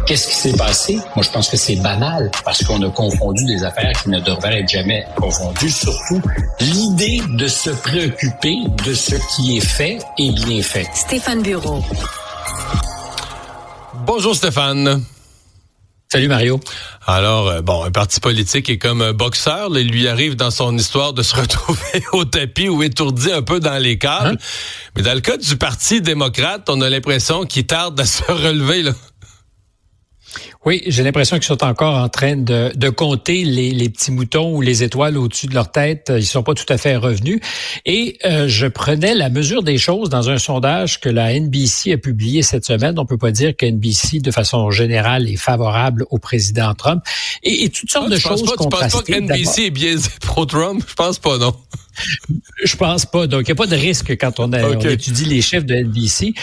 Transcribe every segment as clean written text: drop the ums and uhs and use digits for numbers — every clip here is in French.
Qu'est-ce qui s'est passé? Moi, je pense que c'est banal parce qu'on a confondu des affaires qui ne devraient être jamais confondues. Surtout, l'idée de se préoccuper de ce qui est fait et bien fait. Stéphane Bureau. Bonjour Stéphane. Salut Mario. Alors, un parti politique est comme un boxeur. Là, il lui arrive dans son histoire de se retrouver au tapis ou étourdi un peu dans les câbles. Mais dans le cas du Parti démocrate, on a l'impression qu'il tarde à se relever, là. Oui, j'ai l'impression qu'ils sont encore en train de compter les petits moutons ou les étoiles au-dessus de leur tête. Ils sont pas tout à fait revenus. Et je prenais la mesure des choses dans un sondage que la NBC a publié cette semaine. On peut pas dire que NBC, de façon générale, est favorable au président Trump. Et toutes sortes de choses contrastées. Tu penses pas que NBC est biaisé pro-Trump? Je pense pas, non. Je pense pas. Donc, il n'y a pas de risque quand on étudie les chiffres de NBC.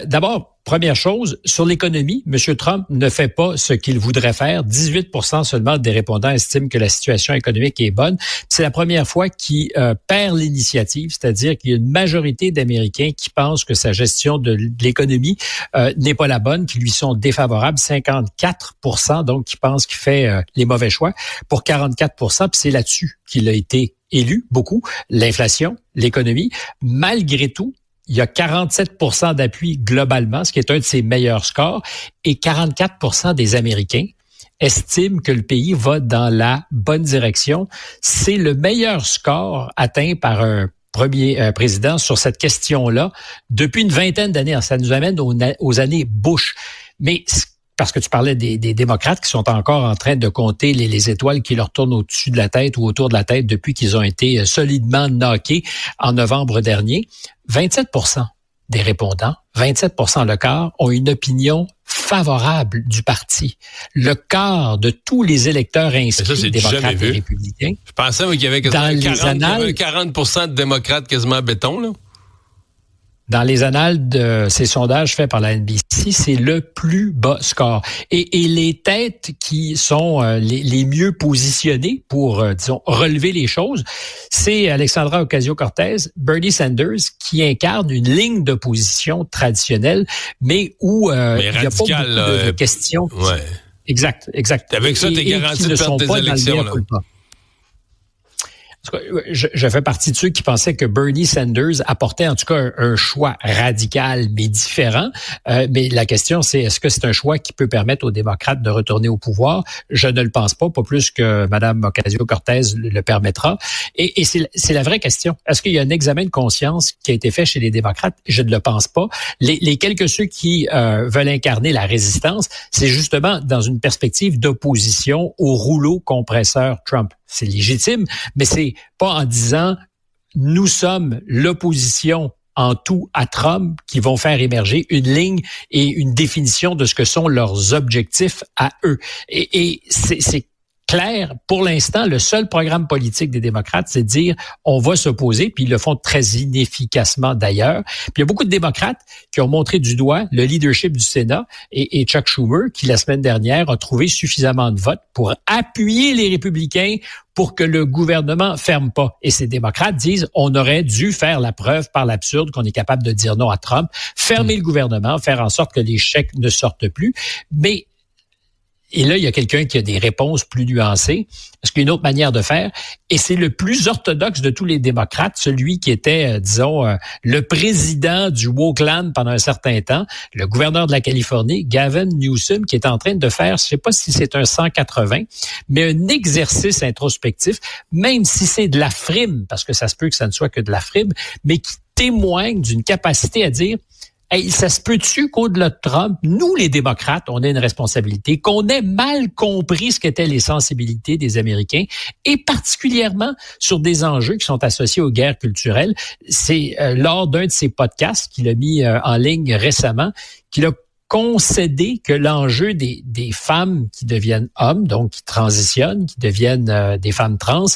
D'abord, première chose, sur l'économie, M. Trump ne fait pas ce qu'il voudrait faire. 18% seulement des répondants estiment que la situation économique est bonne. C'est la première fois qu'il perd l'initiative, c'est-à-dire qu'il y a une majorité d'Américains qui pensent que sa gestion de l'économie n'est pas la bonne, qui lui sont défavorables. 54%, donc, qui pensent qu'il fait les mauvais choix. Pour 44%, puis c'est là-dessus qu'il a été élu, beaucoup. L'inflation, l'économie. Malgré tout, il y a 47% d'appui globalement, ce qui est un de ses meilleurs scores, et 44% des Américains estiment que le pays va dans la bonne direction. C'est le meilleur score atteint par un premier président sur cette question-là depuis une vingtaine d'années. Ça nous amène aux années Bush. Mais parce que tu parlais des démocrates qui sont encore en train de compter les étoiles qui leur tournent au-dessus de la tête ou autour de la tête depuis qu'ils ont été solidement knockés en novembre dernier. 27% des répondants, 27% le quart, ont une opinion favorable du parti. Le quart de tous les électeurs inscrits, démocrates et républicains. Je pensais qu'il y avait 40% de démocrates quasiment à béton, là. Dans les annales de ces sondages faits par la NBC, c'est le plus bas score. Et les têtes qui sont les mieux positionnées pour, disons, relever les choses, c'est Alexandra Ocasio-Cortez, Bernie Sanders, qui incarne une ligne d'opposition traditionnelle, mais où il n'y a pas beaucoup de questions. Ouais. Exact. Avec ça, t'es garanti de perdre tes élections, là. Je fais partie de ceux qui pensaient que Bernie Sanders apportait en tout cas un choix radical mais différent. Mais la question, c'est est-ce que c'est un choix qui peut permettre aux démocrates de retourner au pouvoir? Je ne le pense pas plus que Mme Ocasio-Cortez le permettra. Et c'est la vraie question. Est-ce qu'il y a un examen de conscience qui a été fait chez les démocrates? Je ne le pense pas. Les quelques ceux qui veulent incarner la résistance, c'est justement dans une perspective d'opposition au rouleau compresseur Trump. C'est légitime, mais c'est pas en disant nous sommes l'opposition en tout à Trump qui vont faire émerger une ligne et une définition de ce que sont leurs objectifs à eux. Et c'est clair, pour l'instant, le seul programme politique des démocrates, c'est de dire on va s'opposer, puis ils le font très inefficacement d'ailleurs. Puis il y a beaucoup de démocrates qui ont montré du doigt le leadership du Sénat et Chuck Schumer, qui la semaine dernière a trouvé suffisamment de votes pour appuyer les républicains pour que le gouvernement ferme pas. Et ces démocrates disent on aurait dû faire la preuve par l'absurde qu'on est capable de dire non à Trump, fermer le gouvernement, faire en sorte que les chèques ne sortent plus. Mais et là, il y a quelqu'un qui a des réponses plus nuancées. Parce qu'il y a une autre manière de faire. Et c'est le plus orthodoxe de tous les démocrates, celui qui était, le président du Wokeland pendant un certain temps, le gouverneur de la Californie, Gavin Newsom, qui est en train de faire, je sais pas si c'est un 180, mais un exercice introspectif, même si c'est de la frime, parce que ça se peut que ça ne soit que de la frime, mais qui témoigne d'une capacité à dire hey, ça se peut-tu qu'au-delà de Trump, nous, les démocrates, on ait une responsabilité, qu'on ait mal compris ce qu'étaient les sensibilités des Américains, et particulièrement sur des enjeux qui sont associés aux guerres culturelles. C'est lors d'un de ses podcasts qu'il a mis en ligne récemment, qu'il a concédé que l'enjeu des femmes qui deviennent hommes, donc qui transitionnent, qui deviennent des femmes trans,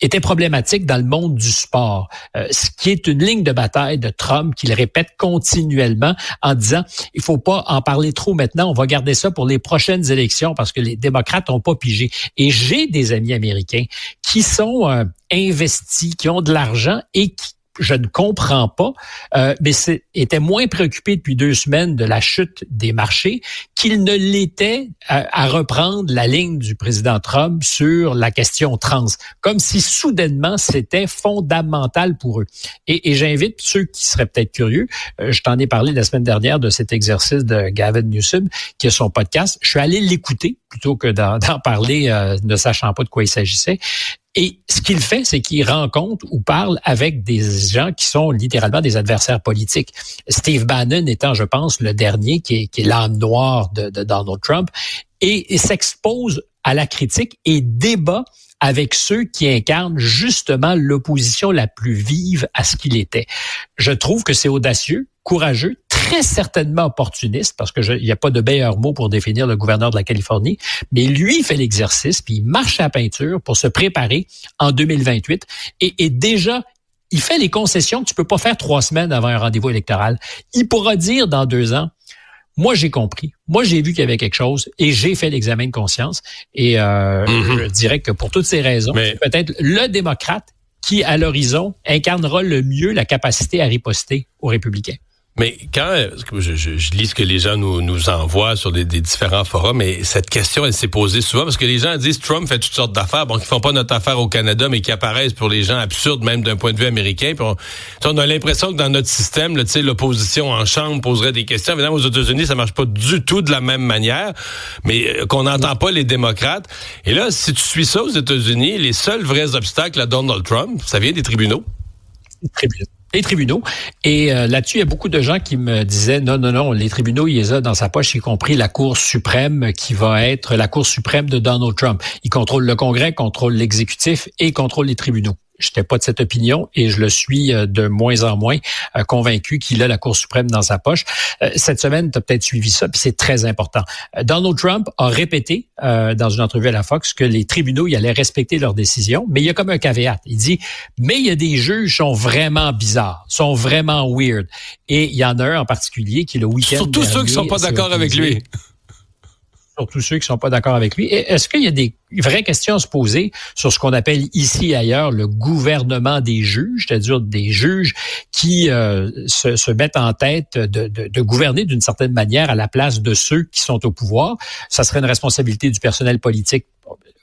était problématique dans le monde du sport, ce qui est une ligne de bataille de Trump qu'il répète continuellement en disant il faut pas en parler trop maintenant, on va garder ça pour les prochaines élections parce que les démocrates ont pas pigé. Et j'ai des amis américains qui sont investis, qui ont de l'argent et qui je ne comprends pas, mais était moins préoccupé depuis 2 semaines de la chute des marchés qu'il ne l'était à reprendre la ligne du président Trump sur la question trans, comme si soudainement c'était fondamental pour eux. Et j'invite ceux qui seraient peut-être curieux, je t'en ai parlé la semaine dernière de cet exercice de Gavin Newsom, qui a son podcast. Je suis allé l'écouter plutôt que d'en parler ne sachant pas de quoi il s'agissait. Et ce qu'il fait, c'est qu'il rencontre ou parle avec des gens qui sont littéralement des adversaires politiques. Steve Bannon étant, je pense, le dernier qui est l'âme noire de Donald Trump et s'expose à la critique et débat avec ceux qui incarnent justement l'opposition la plus vive à ce qu'il était. Je trouve que c'est audacieux, courageux, très certainement opportuniste, parce que il n'y a pas de meilleur mot pour définir le gouverneur de la Californie, mais lui fait l'exercice, puis il marche à la peinture pour se préparer en 2028. Et déjà, il fait les concessions que tu peux pas faire 3 semaines avant un rendez-vous électoral. Il pourra dire dans 2 ans, moi, j'ai compris. Moi, j'ai vu qu'il y avait quelque chose et j'ai fait l'examen de conscience. Et je dirais que pour toutes ces raisons, c'est peut-être le démocrate qui, à l'horizon, incarnera le mieux la capacité à riposter aux républicains. Mais quand je lis ce que les gens nous envoient sur des différents forums, et cette question, elle s'est posée souvent parce que les gens disent Trump fait toutes sortes d'affaires, bon, qui font pas notre affaire au Canada, mais qui apparaissent pour les gens absurdes, même d'un point de vue américain. Puis on a l'impression que dans notre système, là, l'opposition en chambre poserait des questions. Évidemment, aux États-Unis, ça marche pas du tout de la même manière, mais qu'on n'entend pas les démocrates. Et là, si tu suis ça aux États-Unis, les seuls vrais obstacles à Donald Trump, ça vient des tribunaux. Les tribunaux. Et là-dessus, il y a beaucoup de gens qui me disaient non, les tribunaux, il les a dans sa poche, y compris la Cour suprême qui va être la Cour suprême de Donald Trump. Il contrôle le Congrès, contrôle l'exécutif et contrôle les tribunaux. Je n'étais pas de cette opinion et je le suis de moins en moins convaincu qu'il a la Cour suprême dans sa poche. Cette semaine, tu as peut-être suivi ça, puis c'est très important. Donald Trump a répété dans une entrevue à la Fox que les tribunaux ils allaient respecter leurs décisions, mais il y a comme un caveat. Il dit, mais il y a des juges qui sont vraiment bizarres, sont vraiment weird. Et il y en a un en particulier qui, le week-end surtout dernier, ceux qui sont pas d'accord avec lui. Surtout ceux qui sont pas d'accord avec lui. Et est-ce qu'il y a des vraies questions à se poser sur ce qu'on appelle ici et ailleurs le gouvernement des juges, c'est-à-dire des juges qui se mettent en tête de gouverner d'une certaine manière à la place de ceux qui sont au pouvoir? Ça serait une responsabilité du personnel politique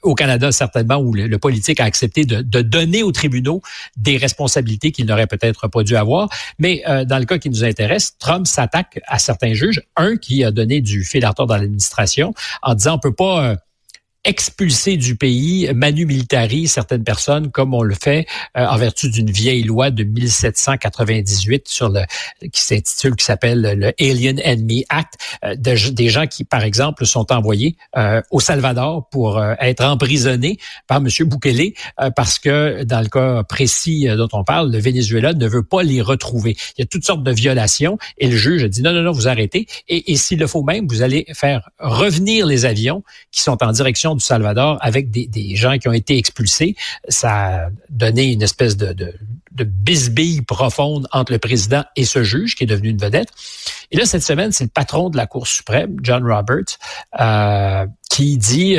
au Canada, certainement, où le politique a accepté de donner aux tribunaux des responsabilités qu'il n'aurait peut-être pas dû avoir. Mais dans le cas qui nous intéresse, Trump s'attaque à certains juges. Un qui a donné du fil à retordre dans l'administration en disant on peut pas expulser du pays, manu militari, certaines personnes, comme on le fait en vertu d'une vieille loi de 1798 qui s'appelle le Alien Enemy Act, des gens qui, par exemple, sont envoyés au Salvador pour être emprisonnés par M. Bukele parce que, dans le cas précis dont on parle, le Venezuela ne veut pas les retrouver. Il y a toutes sortes de violations et le juge a dit non, vous arrêtez. Et s'il le faut même, vous allez faire revenir les avions qui sont en direction du Salvador avec des gens qui ont été expulsés. Ça a donné une espèce de bisbille profonde entre le président et ce juge qui est devenu une vedette. Et là, cette semaine, c'est le patron de la Cour suprême, John Roberts, qui dit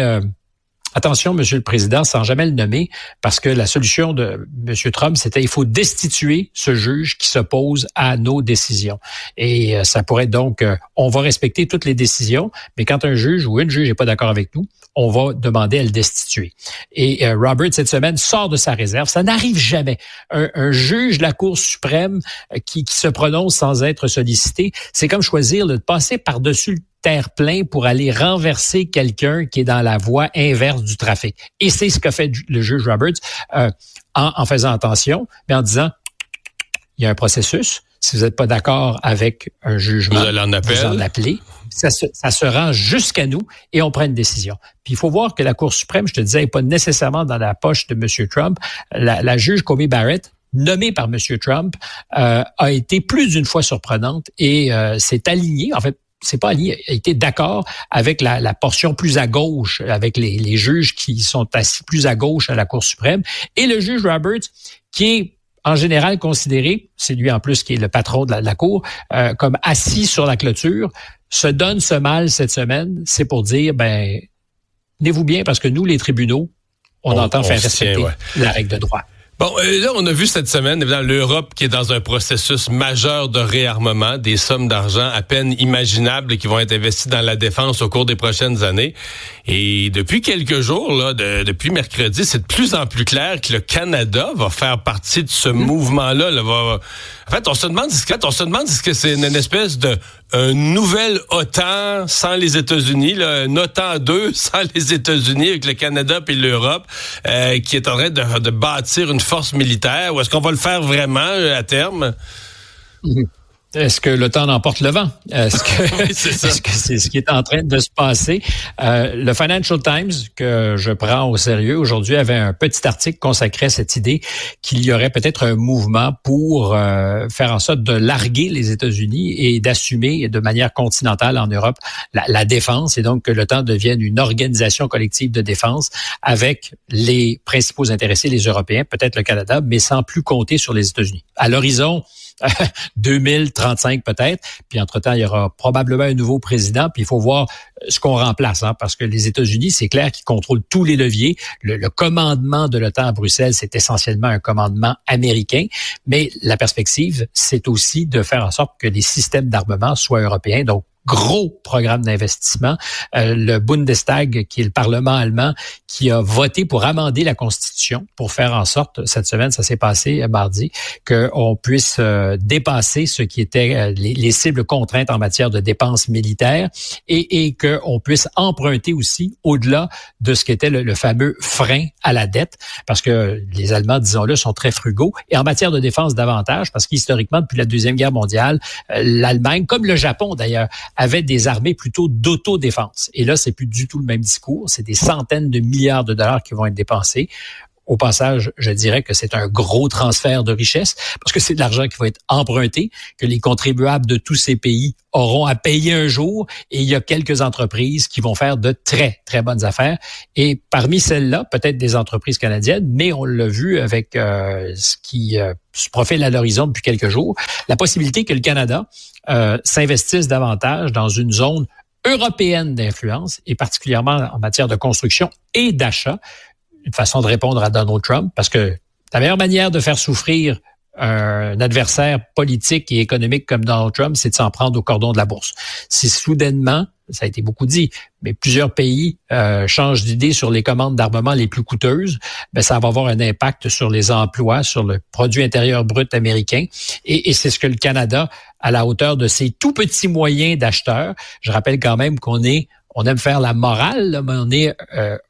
attention, Monsieur le Président, sans jamais le nommer, parce que la solution de Monsieur Trump, c'était il faut destituer ce juge qui s'oppose à nos décisions. Et ça pourrait donc, on va respecter toutes les décisions, mais quand un juge ou une juge n'est pas d'accord avec nous, on va demander à le destituer. Et Robert, cette semaine, sort de sa réserve. Ça n'arrive jamais. Un juge de la Cour suprême qui se prononce sans être sollicité, c'est comme choisir de passer par-dessus le terre-plein pour aller renverser quelqu'un qui est dans la voie inverse du trafic. Et c'est ce qu'a fait le juge Roberts en faisant attention, mais en disant, il y a un processus. Si vous n'êtes pas d'accord avec un jugement, vous en appelez. Ça se rend jusqu'à nous et on prend une décision. Puis il faut voir que la Cour suprême, je te disais, n'est pas nécessairement dans la poche de M. Trump. La juge Coney Barrett, nommée par M. Trump, a été plus d'une fois surprenante et s'est alignée, en fait, c'est pas aligné, a été d'accord avec la portion plus à gauche, avec les juges qui sont assis plus à gauche à la Cour suprême. Et le juge Roberts, qui est en général considéré, c'est lui en plus qui est le patron de la Cour, comme assis sur la clôture, se donne ce mal cette semaine, c'est pour dire, tenez-vous bien, parce que nous, les tribunaux, on entend faire respecter la règle de droit. Bon, là, on a vu cette semaine, évidemment, l'Europe qui est dans un processus majeur de réarmement, des sommes d'argent à peine imaginables qui vont être investies dans la défense au cours des prochaines années. Et depuis quelques jours, là, depuis mercredi, c'est de plus en plus clair que le Canada va faire partie de ce mouvement-là. En fait, on se demande est-ce que c'est une espèce de un nouvel OTAN sans les États-Unis, là, un OTAN 2 sans les États-Unis avec le Canada puis l'Europe, qui est en train de bâtir une force militaire, ou est-ce qu'on va le faire vraiment à terme? Est-ce que le temps n'emporte le vent? Est-ce que c'est ce qui est en train de se passer? Le Financial Times, que je prends au sérieux aujourd'hui, avait un petit article consacré à cette idée qu'il y aurait peut-être un mouvement pour faire en sorte de larguer les États-Unis et d'assumer de manière continentale en Europe la défense, et donc que l'OTAN devienne une organisation collective de défense avec les principaux intéressés, les Européens, peut-être le Canada, mais sans plus compter sur les États-Unis. À l'horizon 2035 peut-être, puis entre-temps, il y aura probablement un nouveau président, puis il faut voir ce qu'on remplace, parce que les États-Unis, c'est clair qu'ils contrôlent tous les leviers. Le commandement de l'OTAN à Bruxelles, c'est essentiellement un commandement américain, mais la perspective, c'est aussi de faire en sorte que les systèmes d'armement soient européens, donc gros programme d'investissement. Le Bundestag, qui est le Parlement allemand, qui a voté pour amender la Constitution, pour faire en sorte, cette semaine, ça s'est passé mardi, qu'on puisse dépasser ce qui était les cibles contraintes en matière de dépenses militaires et qu'on puisse emprunter aussi au-delà de ce qu'était le fameux frein à la dette, parce que les Allemands, disons-le, sont très frugaux. Et en matière de défense, davantage, parce qu'historiquement, depuis la Deuxième Guerre mondiale, l'Allemagne, comme le Japon d'ailleurs, avait des armées plutôt d'autodéfense. Et là, c'est plus du tout le même discours. C'est des centaines de milliards de dollars qui vont être dépensés. Au passage, je dirais que c'est un gros transfert de richesse parce que c'est de l'argent qui va être emprunté, que les contribuables de tous ces pays auront à payer un jour, et il y a quelques entreprises qui vont faire de très, très bonnes affaires. Et parmi celles-là, peut-être des entreprises canadiennes, mais on l'a vu avec ce qui se profile à l'horizon depuis quelques jours, la possibilité que le Canada s'investisse davantage dans une zone européenne d'influence, et particulièrement en matière de construction et d'achat, une façon de répondre à Donald Trump, parce que la meilleure manière de faire souffrir un adversaire politique et économique comme Donald Trump, c'est de s'en prendre au cordon de la bourse. Si soudainement, ça a été beaucoup dit, mais plusieurs pays changent d'idée sur les commandes d'armement les plus coûteuses, ben ça va avoir un impact sur les emplois, sur le produit intérieur brut américain, et c'est ce que le Canada, à la hauteur de ses tout petits moyens d'acheteurs, je rappelle quand même qu'on aime faire la morale, là, mais on est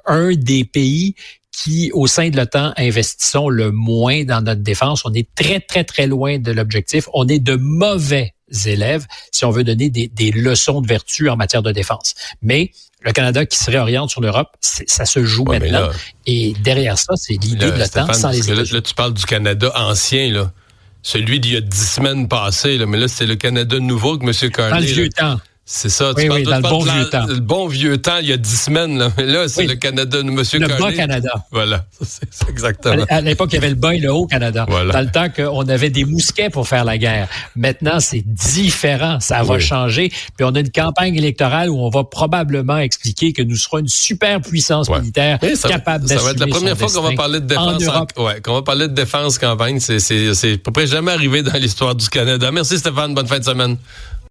un des pays qui, au sein de l'OTAN, investissons le moins dans notre défense. On est très, très, très loin de l'objectif. On est de mauvais élèves si on veut donner des leçons de vertu en matière de défense. Mais le Canada qui se réoriente sur l'Europe, ça se joue maintenant. Là, et derrière ça, c'est l'idée de l'OTAN sans les États-Unis. Là, tu parles du Canada ancien, là. Celui d'il y a 10 semaines passées, là. Mais là, c'est le Canada nouveau que M. Carney... Dans le vieux temps. C'est ça. Oui, dans le bon vieux temps. Le bon vieux temps, il y a 10 semaines. Là. Mais là, c'est le Canada de M. Carney. Le bas Canada. Voilà, c'est exactement. À l'époque, il y avait le bas et le haut Canada. Voilà. Dans le temps qu'on avait des mousquets pour faire la guerre. Maintenant, c'est différent. Ça va changer. Puis on a une campagne électorale où on va probablement expliquer que nous serons une super puissance militaire capable d'assumer. Ça va être la première fois qu'on va parler de défense qu'on va parler de défense campagne. C'est à peu près jamais arrivé dans l'histoire du Canada. Merci Stéphane. Bonne fin de semaine.